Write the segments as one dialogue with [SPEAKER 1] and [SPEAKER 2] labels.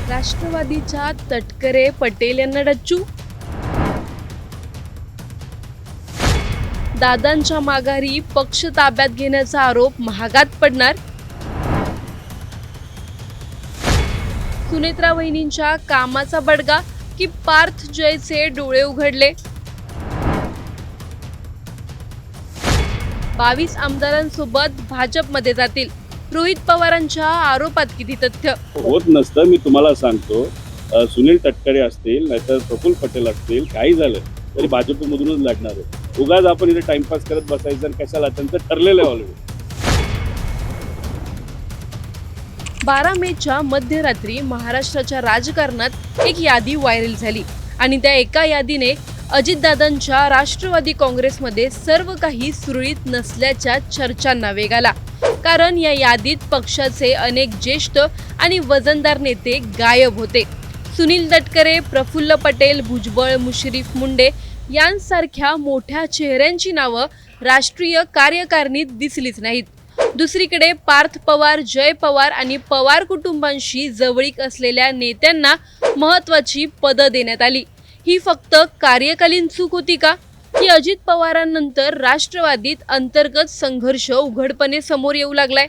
[SPEAKER 1] राष्ट्रवादीच्या तटकरे पटेल यांना डच्चू. दादांच्या माघारी पक्ष ताब्यात घेण्याचा आरोप महागात पडणार. सुनेत्रा वहिनींच्या कामाचा बडगा की पार्थ जयचे डोळे उघडले. 22 आमदारांसोबत भाजपमध्ये जातील. रोहित पवारांच्या आरोपात किती तथ्य?
[SPEAKER 2] होत नसतं. मी तुम्हाला सांगतो, सुनील तटकरे असतील नाहीतर प्रफुल्ल पटेल असतील, काही झालं तरी भाजपमधूनच लढणार आहे. उगाच आपण इथे टाइमपास करत बसायचं आणि कशाला, त्यांचं ठरलेलं आहे ऑलरेडी.
[SPEAKER 1] 12 मेच्या मध्यरात्री महाराष्ट्राच्या राजकारणात एक यादी व्हायरल झाली आणि त्या एका यादीने अजितदादांच्या राष्ट्रवादी काँग्रेसमध्ये सर्व काही सुरळीत नसल्याच्या चर्चांना वेग आला. कारण या यादीत पक्षाचे अनेक ज्येष्ठ आणि वजनदार नेते गायब होते. सुनील तटकरे, प्रफुल्ल पटेल, भुजबळ, मुश्रीफ मुंडे यांसारख्या मोठ्या चेहऱ्यांची नावं राष्ट्रीय कार्यकारिणीत दिसलीच नाहीत. दुसरीकडे पार्थ पवार, जय पवार आणि पवार कुटुंबांशी जवळीक असलेल्या नेत्यांना महत्त्वाची पदं देण्यात आली. ही फक्त कार्यकालीन चूक होती का, की अजित पवारांनंतर राष्ट्रवादीत अंतर्गत संघर्ष उघडपणे समोर येऊ लागलाय?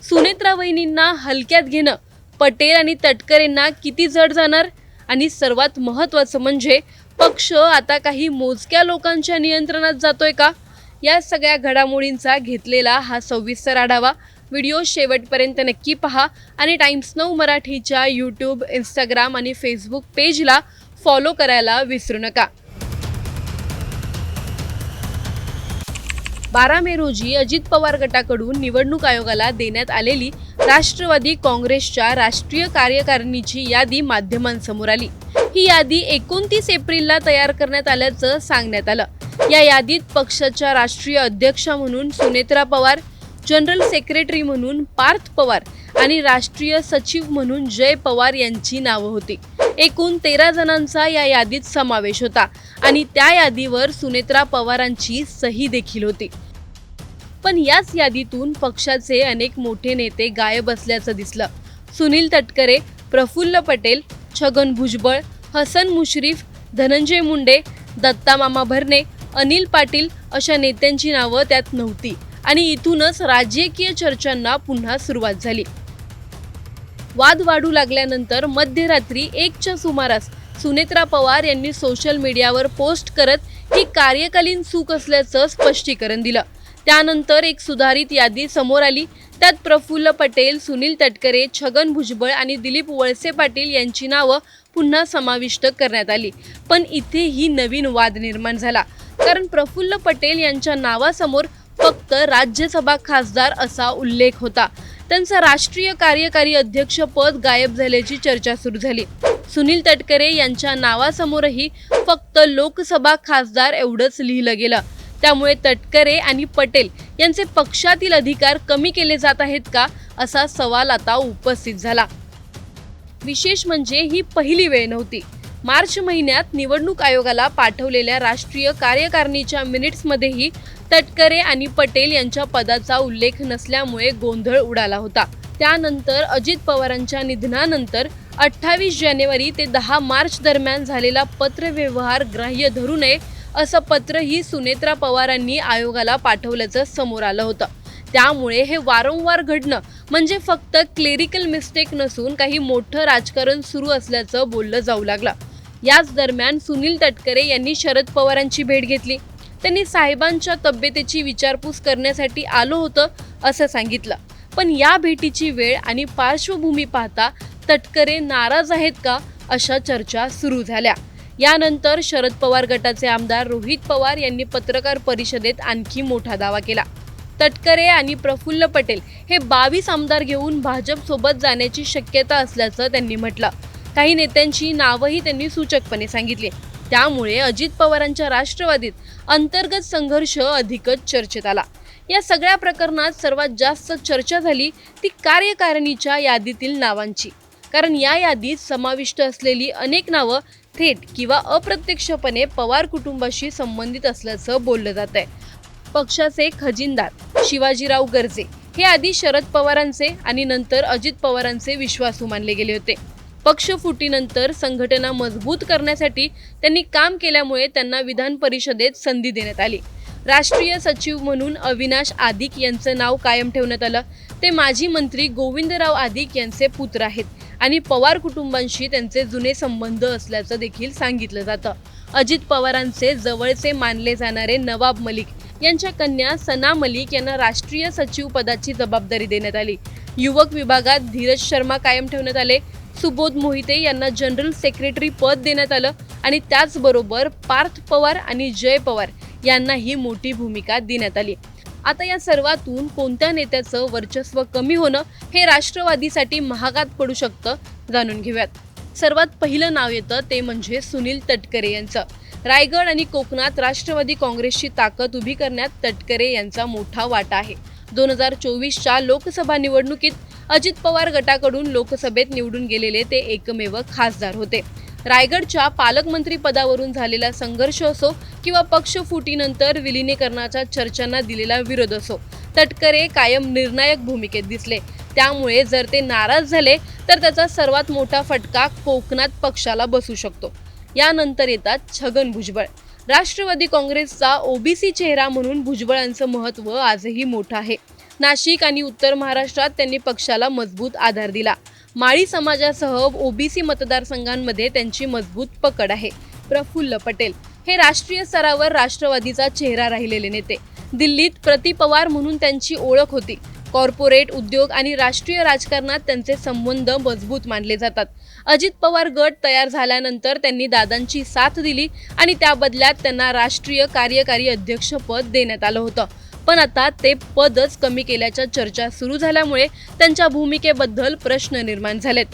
[SPEAKER 1] सुनेत्रा वहिनींना हलक्यात घेणं पटेल आणि तटकरेंना किती जड जाणार? आणि सर्वात महत्त्वाचं म्हणजे पक्ष आता काही मोजक्या लोकांच्या नियंत्रणात जातोय का? या सगळ्या घडामोडींचा घेतलेला हा सविस्तर आढावा. व्हिडिओ शेवटपर्यंत नक्की पहा आणि टाइम्स नाऊ मराठीच्या यूट्यूब, इंस्टाग्राम आणि फेसबुक पेजला फॉलो करायला विसरू नका. 12 मे रोजी अजित पवार गटाकडून निवडणूक आयोगाला देण्यात आलेली राष्ट्रवादी काँग्रेसच्या राष्ट्रीय कार्यकारिणीची यादी माध्यमांसमोर आली. ही यादी 29 एप्रिलला तयार करण्यात आल्याचं सांगण्यात आलं. या यादीत पक्षाच्या राष्ट्रीय अध्यक्षा म्हणून सुनेत्रा पवार, जनरल सेक्रेटरी म्हणून पार्थ पवार आणि राष्ट्रीय सचिव म्हणून जय पवार यांची नावं होती. एकूण 13 जणांचा या यादीत समावेश होता आणि त्या यादीवर सुनेत्रा पवारांची सही देखील होती. पण याच यादीतून पक्षाचे अनेक मोठे नेते गायब असल्याचं दिसलं. सुनील तटकरे, प्रफुल्ल पटेल, छगन भुजबळ, हसन मुश्रीफ, धनंजय मुंडे, दत्ता मामा भरणे, अनिल पाटील अशा नेत्यांची नावं त्यात नव्हती आणि इथूनच राजकीय चर्चांना पुन्हा सुरुवात झाली. वाद वाढू लागल्यानंतर मध्यरात्री 1च्या सुमारास सुनेत्रा पवार यांनी सोशल मीडियावर पोस्ट करत ही कार्यकालीन चूक असल्याचं स्पष्टीकरण दिलं. त्यानंतर एक सुधारित यादी समोर आली. त्यात प्रफुल्ल पटेल, सुनील तटकरे, छगन भुजबळ आणि दिलीप वळसे पाटील यांची नावं पुन्हा समाविष्ट करण्यात आली. पण इथेही नवीन वाद निर्माण झाला. कारण प्रफुल्ल पटेल यांच्या नावासमोर फक्त राज्यसभा खासदार असा उल्लेख होता. त्यांचं राष्ट्रीय कार्यकारी अध्यक्ष पद गायब झाल्याची चर्चा सुरू झाली. सुनील तटकरे यांच्या नावासमोरही फक्त लोकसभा खासदार एवढंच लिहिलं गेलं. त्यामुळे तटकरे आणि पटेल यांचे पक्षातील अधिकार कमी केले जात आहेत का, असा सवाल आता उपस्थित झाला. विशेष म्हणजे ही पहिली वेळ नव्हती. मार्च महिन्यात निवडणूक आयोगाला पाठवलेल्या राष्ट्रीय कार्यकारिणीच्या मिनिट्समध्येही तटकरे आणि पटेल यांच्या पदाचा उल्लेख नसल्यामुळे गोंधळ उडाला होता. त्यानंतर अजित पवारांच्या निधनानंतर 28 जानेवारी ते 10 मार्च दरम्यान झालेला पत्रव्यवहार ग्राह्य धरू नये असं पत्रही सुनेत्रा पवारांनी आयोगाला पाठवल्याचं समोर आलं होतं. त्यामुळे हे वारंवार घडणं म्हणजे फक्त क्लेरिकल मिस्टेक नसून काही मोठं राजकारण सुरू असल्याचं बोललं जाऊ लागलं. याच दरम्यान सुनील तटकरे यांनी शरद पवारांची भेट घेतली. त्यांनी साहेबांच्या तब्येतीची विचारपूस करण्यासाठी आलो होतं असं सांगितलं. पण या भेटीची वेळ आणि पार्श्वभूमी पाहता तटकरे नाराज आहेत का, अशा चर्चा सुरू झाल्या. यानंतर शरद पवार गटाचे आमदार रोहित पवार यांनी पत्रकार परिषदेत आणखी मोठा दावा केला. तटकरे आणि प्रफुल्ल पटेल हे 22 आमदार घेऊन भाजपसोबत जाण्याची शक्यता असल्याचं त्यांनी म्हटलं. काही नेत्यांची नावंही त्यांनी सूचकपणे सांगितली. त्यामुळे अजित पवारांच्या राष्ट्रवादीत अंतर्गत संघर्ष अधिकच चर्चेत आला. या सगळ्या प्रकरणात सर्वात जास्त चर्चा झाली ती कार्यकारिणीच्या यादीतील नावांची. कारण या यादीत समाविष्ट असलेली अनेक नावं थेट किंवा अप्रत्यक्षपणे पवार कुटुंबाशी संबंधित असल्याचं बोललं जात आहे. पक्षाचे खजिनदार शिवाजीराव गर्जे हे आधी शरद पवारांचे आणि नंतर अजित पवारांचे विश्वासू मानले गेले होते. पक्ष फुटीनंतर संघटना मजबूत करण्यासाठी त्यांनी काम केल्यामुळे त्यांना विधान परिषदेत संधी देण्यात आली. राष्ट्रीय सचिव म्हणून अविनाश आदिक यांचं नाव कायम ठेवण्यात आलं. ते माजी मंत्री गोविंदराव आदिक यांचे पुत्र आहेत आणि पवार कुटुंबांशी त्यांचे जुने संबंध असल्याचं देखील सांगितलं जातं. अजित पवारांचे जवळचे मानले जाणारे नवाब मलिक यांच्या कन्या सना मलिक यांना राष्ट्रीय सचिव पदाची जबाबदारी देण्यात आली. युवक विभागात धीरज शर्मा कायम ठेवण्यात आले. सुबोध मोहिते यांना जनरल सेक्रेटरी पद देण्यात आलं आणि त्याचबरोबर पार्थ पवार आणि जय पवार यांनाही मोठी भूमिका देण्यात आली. आता या सर्वातून कोणत्या नेत्याचं वर्चस्व कमी होणं हे राष्ट्रवादीसाठी महागात पडू शकतं, जाणून घेऊयात. सर्वात पहिलं नाव येतं ते म्हणजे सुनील तटकरे यांचं. रायगड आणि कोकणात राष्ट्रवादी काँग्रेसची ताकद उभी करण्यात तटकरे यांचा मोठा वाटा आहे. 2024च्या लोकसभा निवडणुकीत अजित पवार गटाकडून लोकसभेत निवडून गेलेले ते एकमेव खासदार होते. रायगडच्या पालकमंत्री पदावरून झालेला संघर्ष असो किंवा पक्ष फुटीनंतर विलिनीकरणाच्या चर्चांना दिलेला विरोध असो, तटकरे कायम निर्णायक भूमिकेत दिसले. त्यामुळे जर ते नाराज झाले तर त्याचा सर्वात मोठा फटका कोकणात पक्षाला बसू शकतो. यानंतर येतात छगन भुजबळ. राष्ट्रवादी काँग्रेसचा ओबीसी चेहरा म्हणून भुजबळांचं महत्त्व आजही मोठं आहे. नाशिक आणि उत्तर महाराष्ट्रात त्यांनी पक्षाला मजबूत आधार दिला. माळी समाजासह ओबीसी मतदारसंघांमध्ये त्यांची मजबूत पकड आहे. प्रफुल्ल पटेल हे राष्ट्रीय स्तरावर राष्ट्रवादीचा चेहरा राहिलेले नेते. दिल्लीत प्रति पवार म्हणून त्यांची ओळख होती. कॉर्पोरेट, उद्योग आणि राष्ट्रीय राजकारणात त्यांचे संबंध मजबूत मानले जातात. अजित पवार गट तयार झाल्यानंतर त्यांनी दादांची साथ दिली आणि त्या बदल्यात त्यांना राष्ट्रीय कार्यकारी अध्यक्षपद देण्यात आलं होतं. पण आता ते पदच कमी केल्याच्या चर्चा सुरू झाल्यामुळे त्यांच्या भूमिकेबद्दल प्रश्न निर्माण झालेत.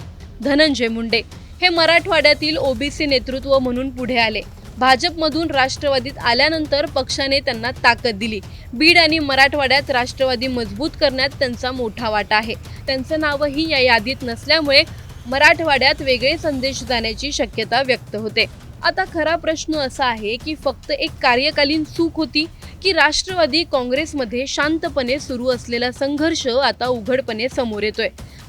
[SPEAKER 1] धनंजय मुंडे हे मराठवाड्यातील ओबीसी नेतृत्व म्हणून पुढे आले. भाजपमधून राष्ट्रवादीत आल्यानंतर पक्षाने त्यांना ताकद दिली. बीड आणि मराठवाड्यात राष्ट्रवादी मजबूत करण्यात त्यांचा मोठा वाटा आहे. त्यांचं नावही या यादीत नसल्यामुळे मराठवाड्यात वेगळे संदेश जाण्याची शक्यता व्यक्त होते. आता खरा प्रश्न असा आहे की फक्त एक कार्यकालीन चूक होती की राष्ट्रवादी काँग्रेसमध्ये शांतपणे सुरू असलेला संघर्ष आता उघडपणे समोर येतोय.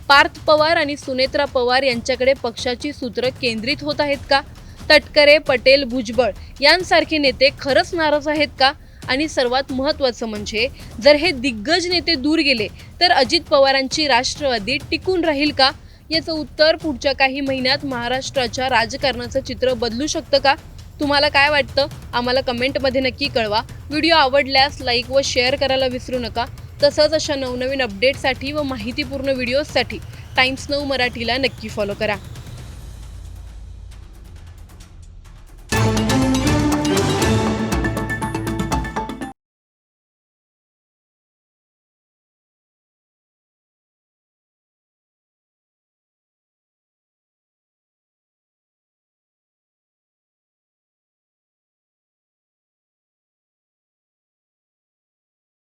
[SPEAKER 1] पार्थ पवार आणि सुनेत्रा पवार यांच्याकडे पक्षाची सूत्र केंद्रित होत आहेत का? तटकरे, पटेल, भुजबळ यांसारखे नेते खरंच नाराज आहेत का? आणि सर्वात महत्त्वाचं म्हणजे जर हे दिग्गज नेते दूर गेले तर अजित पवारांची राष्ट्रवादी टिकून राहील का? याचं उत्तर पुढच्या काही महिन्यात महाराष्ट्राच्या राजकारणाचं चित्र बदलू शकतं का? तुम्हाला काय वाटतं? आम्हाला कमेंटमध्ये नक्की कळवा. व्हिडिओ आवडल्यास लाईक व शेअर करायला विसरू नका. तसंच अशा नवनवीन अपडेटसाठी व माहितीपूर्ण व्हिडिओजसाठी टाइम्स नाऊ मराठीला नक्की फॉलो करा.